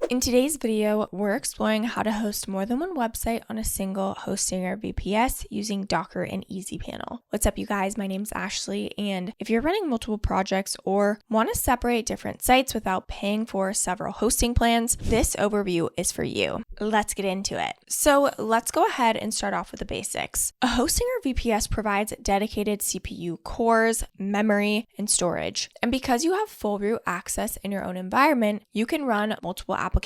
In today's video, we're exploring how to host more than one website on a single hosting or VPS using Docker and EasyPanel. What's up, you guys? My name's Ashley, and if you're running multiple projects or want to separate different sites without paying for several hosting plans, this overview is for you. Let's get into it. So let's go ahead and start off with the basics. A hosting or VPS provides dedicated CPU cores, memory, and storage. And because you have full root access in your own environment, you can run multiple applications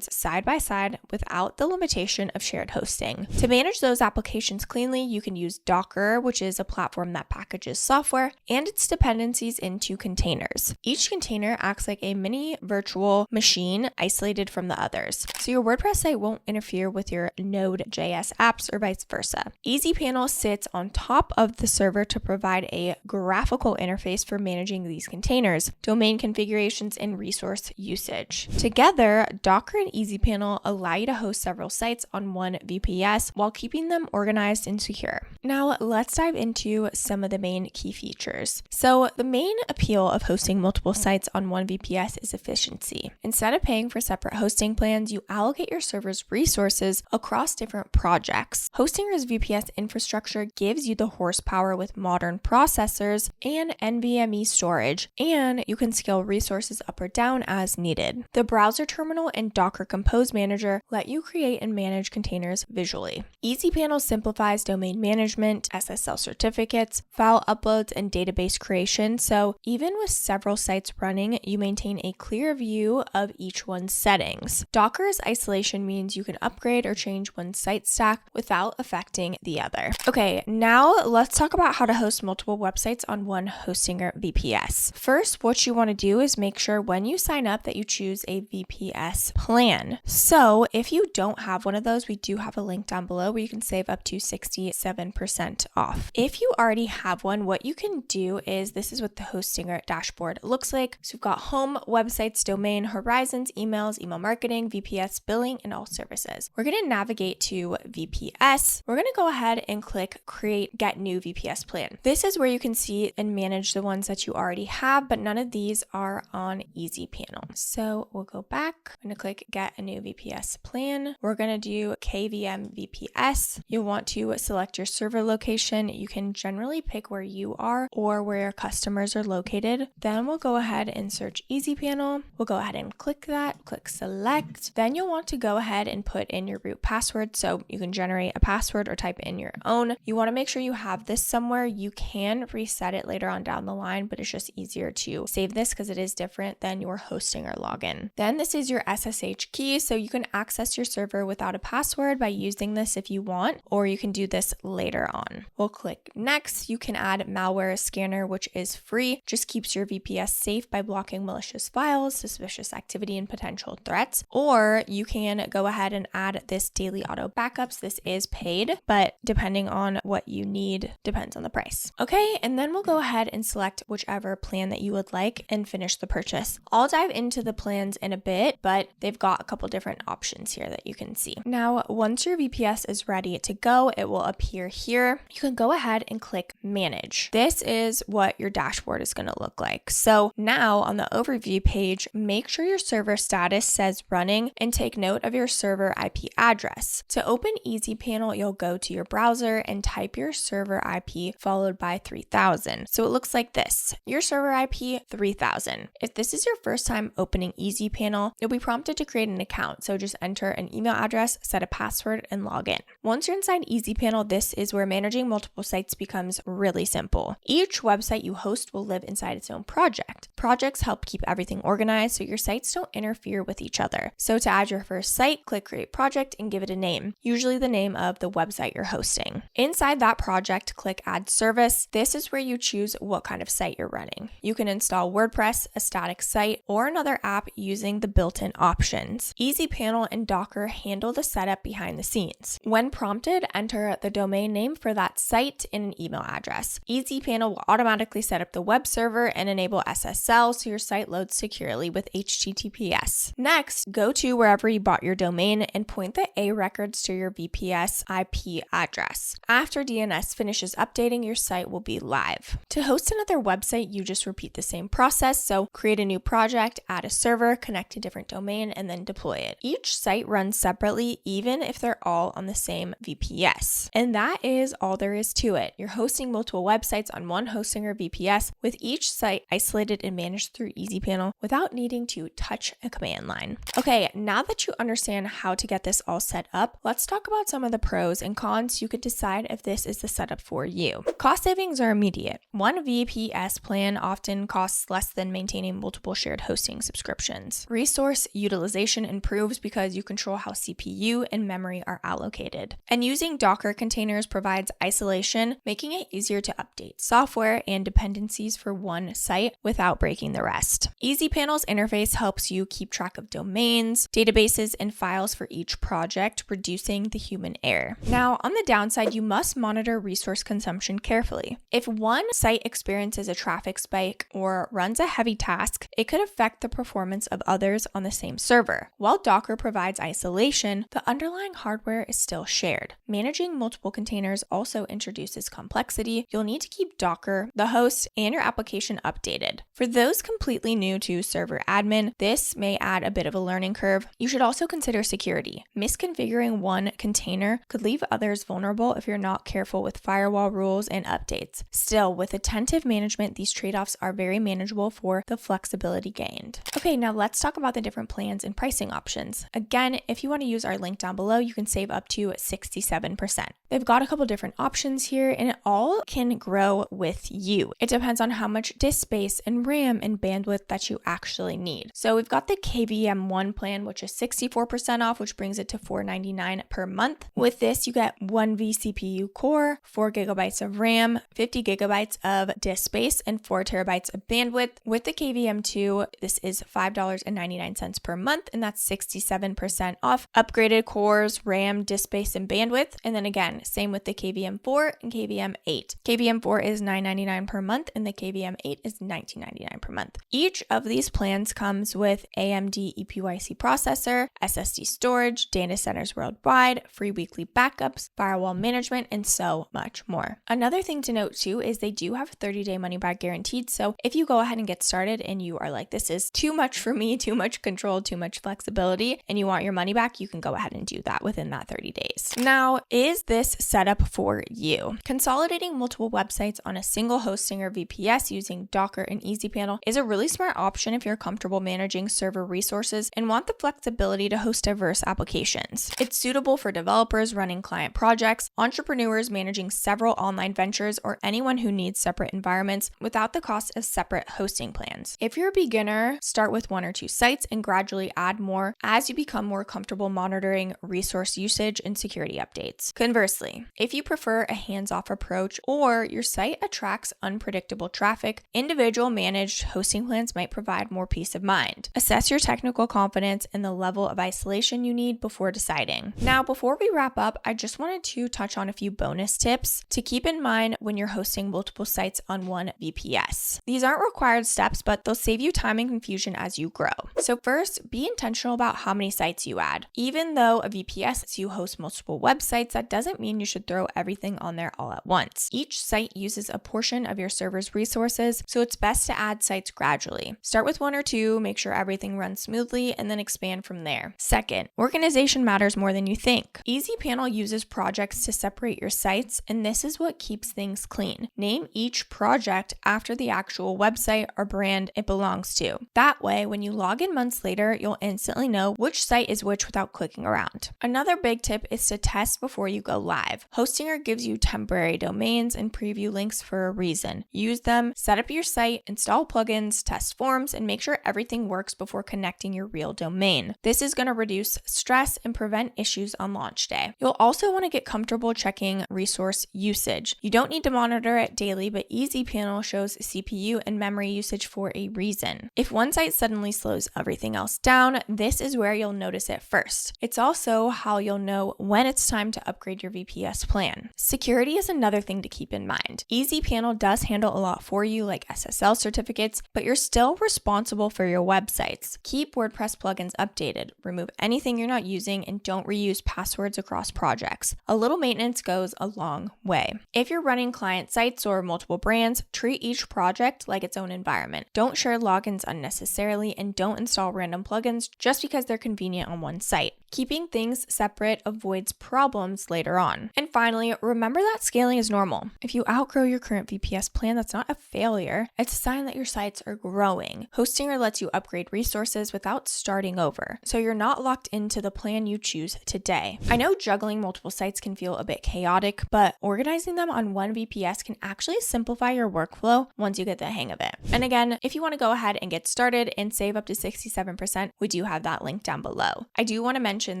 side by side without the limitation of shared hosting. To manage those applications cleanly, you can use Docker, which is a platform that packages software and its dependencies into containers. Each container acts like a mini virtual machine isolated from the others, so your WordPress site won't interfere with your Node.js apps or vice versa. EasyPanel sits on top of the server to provide a graphical interface for managing these containers, domain configurations, and resource usage. Together, Docker and EasyPanel allow you to host several sites on one VPS while keeping them organized and secure. Now, let's dive into some of the main key features. So, the main appeal of hosting multiple sites on one VPS is efficiency. Instead of paying for separate hosting plans, you allocate your server's resources across different projects. Hosting your VPS infrastructure gives you the horsepower with modern processors and NVMe storage, and you can scale resources up or down as needed. The browser terminal and Docker Compose Manager let you create and manage containers visually. EasyPanel simplifies domain management, SSL certificates, file uploads, and database creation, so even with several sites running, you maintain a clear view of each one's settings. Docker's isolation means you can upgrade or change one site stack without affecting the other. Okay, now let's talk about how to host multiple websites on one hosting or VPS. First, what you want to do is make sure when you sign up that you choose a VPS plan. So if you don't have one of those, we do have a link down below where you can save up to 67% off. If you already have one, what you can do is, this is what the hosting or dashboard looks like. So we've got home, websites, domain, horizons, emails, email marketing, VPS, billing, and all services. We're going to navigate to VPS. We're going to go ahead and click Create Get New VPS Plan. This is where you can see and manage the ones that you already have, but none of these are on EasyPanel. So we'll go back. I'm going to click Get a New VPS Plan. We're going to do KVM VPS. You'll want to select your server location. You can generally pick where you are or where your customers are located. Then we'll go ahead and search EasyPanel. We'll go ahead and click that, click Select. Then you'll want to go ahead and put in your root password. So you can generate a password or type in your own. You want to make sure you have this somewhere. You can reset it later on down the line, but it's just easier to save this because it is different than your hosting or login. Then this is your SSH key. So you can access your server without a password by using this if you want, or you can do this later on. We'll click Next. You can add malware scanner, which is free, just keeps your VPS safe by blocking malicious files, suspicious activity, and potential threats. Or you can go ahead and add this daily auto backups. This is paid, but depending on what you need, depends on the price. Okay, and then we'll go ahead and select whichever plan that you would like and finish the purchase. I'll dive into the plans in a bit, but they've got a couple different options here that you can see. Now, once your VPS is ready to go, it will appear here. You can go ahead and click Manage. This is what your dashboard is going to look like. So now on the overview page, make sure your server status says running and take note of your server IP address. To open EasyPanel, you'll go to your browser and type your server IP followed by 3000. So it looks like this, your server IP 3000. If this is your first time opening EasyPanel, you'll be prompted to create an account. So just enter an email address, set a password, and log in. Once you're inside EasyPanel, this is where managing multiple sites becomes really simple. Each website you host will live inside its own project. Projects help keep everything organized so your sites don't interfere with each other. So to add your first site, click Create Project and give it a name, usually the name of the website you're hosting. Inside that project, click Add Service. This is where you choose what kind of site you're running. You can install WordPress, a static site, or another app using the built-in options. EasyPanel and Docker handle the setup behind the scenes. When prompted, enter the domain name for that site and an email address. EasyPanel will automatically set up the web server and enable SSL so your site loads securely with HTTPS. Next, go to wherever you bought your domain and point the A records to your VPS IP address. After DNS finishes updating, your site will be live. To host another website, you just repeat the same process. So create a new project, add a server, connect to different domains, domain and then deploy it. Each site runs separately, even if they're all on the same VPS. And that is all there is to it. You're hosting multiple websites on one hosting or VPS, with each site isolated and managed through EasyPanel without needing to touch a command line. Okay, now that you understand how to get this all set up, let's talk about some of the pros and cons so you could decide if this is the setup for you. Cost savings are immediate. One VPS plan often costs less than maintaining multiple shared hosting subscriptions. Resource utilization improves because you control how CPU and memory are allocated. And using Docker containers provides isolation, making it easier to update software and dependencies for one site without breaking the rest. EasyPanel's interface helps you keep track of domains, databases, and files for each project, reducing the human error. Now, on the downside, you must monitor resource consumption carefully. If one site experiences a traffic spike or runs a heavy task, it could affect the performance of others on the same server. While Docker provides isolation, the underlying hardware is still shared. Managing multiple containers also introduces complexity. You'll need to keep Docker, the host, and your application updated. For those completely new to server admin, this may add a bit of a learning curve. You should also consider security. Misconfiguring one container could leave others vulnerable if you're not careful with firewall rules and updates. Still, with attentive management, these trade-offs are very manageable for the flexibility gained. Okay, now let's talk about the different plans and pricing options. Again, if you want to use our link down below, you can save up to 67%. They've got a couple different options here, and it all can grow with you. It depends on how much disk space and RAM and bandwidth that you actually need. So we've got the KVM 1 plan, which is 64% off, which brings it to $499 per month. With this, you get 1 vCPU core, 4 gigabytes of RAM, 50 gigabytes of disk space, and 4 terabytes of bandwidth. With the KVM 2, this is $5.99 per month, and that's 67% off. Upgraded cores, RAM, disk space, and bandwidth. And then again, same with the KVM 4 and KVM 8. KVM 4 is $999 per month, and the KVM 8 is $1999 per month. Each of these plans comes with AMD EPYC processor, SSD storage, data centers worldwide, free weekly backups, firewall management, and so much more. Another thing to note too is they do have 30-day money back guaranteed. So if you go ahead and get started and you are like, this is too much for me, too much control, too much flexibility, and you want your money back, you can go ahead and do that within that 30 days. Now, is this setup for you? Consolidating multiple websites on a single hosting or VPS using Docker and EasyPanel is a really smart option if you're comfortable managing server resources and want the flexibility to host diverse applications. It's suitable for developers running client projects, entrepreneurs managing several online ventures, or anyone who needs separate environments without the cost of separate hosting plans. If you're a beginner, start with 1 or 2 sites and gradually add more as you become more comfortable monitoring resource usage and security updates. Conversely, if you prefer a hands-off approach or your site attracts unpredictable traffic, individual managed hosting plans might provide more peace of mind. Assess your technical confidence and the level of isolation you need before deciding. Now, before we wrap up, I just wanted to touch on a few bonus tips to keep in mind when you're hosting multiple sites on one VPS. These aren't required steps, but they'll save you time and confusion as you grow. So first, be intentional about how many sites you add. Even though a VPS lets you host multiple websites, that doesn't mean you should throw everything on there all at once. Each site uses a portion of your server's resources, so it's best to add sites gradually. Start with 1 or 2, make sure everything runs smoothly, and then expand from there. Second, organization matters more than you think. EasyPanel uses projects to separate your sites, and this is what keeps things clean. Name each project after the actual website or brand it belongs to. That way, when you log in months later, you'll instantly know which site is which without clicking around. Another big tip is to test before you go live. Hostinger gives you temporary domains and preview links for a reason. Use them, set up your site, install plugins, test forms, and make sure everything works before connecting your real domain. This is going to reduce stress and prevent issues on launch day. You'll also want to get comfortable checking resource usage. You don't need to monitor it daily, but EasyPanel shows CPU and memory usage for a reason. If one site suddenly slows everything else down, this is where you'll notice it first. It's also how you'll know when it's time to upgrade your VPS plan. Security is another thing to keep in mind. EasyPanel does handle a lot for you, like SSL certificates, but you're still responsible for your websites. Keep WordPress plugins updated, remove anything you're not using, and don't reuse passwords across projects. A little maintenance goes a long way. If you're running client sites or multiple brands, treat each project like its own environment. Don't share logins unnecessarily, and don't install random and plugins just because they're convenient on one site. Keeping things separate avoids problems later on. And finally, remember that scaling is normal. If you outgrow your current VPS plan, that's not a failure. It's a sign that your sites are growing. Hostinger lets you upgrade resources without starting over, so you're not locked into the plan you choose today. I know juggling multiple sites can feel a bit chaotic, but organizing them on one VPS can actually simplify your workflow once you get the hang of it. And again, if you want to go ahead and get started and save up to 67%, we do have that link down below. I do want to mention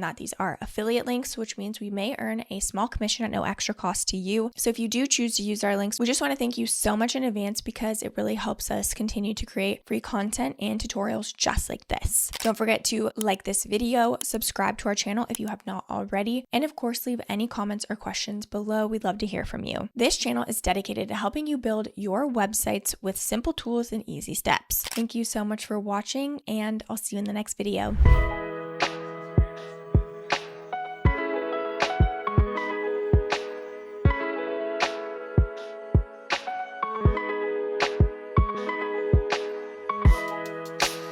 that these are affiliate links, which means we may earn a small commission at no extra cost to you. So if you do choose to use our links, we just want to thank you so much in advance because it really helps us continue to create free content and tutorials just like this. Don't forget to like this video, subscribe to our channel if you have not already, and of course leave any comments or questions below. We'd love to hear from you. This channel is dedicated to helping you build your websites with simple tools and easy steps. Thank you so much for watching, and I'll see you in the next video.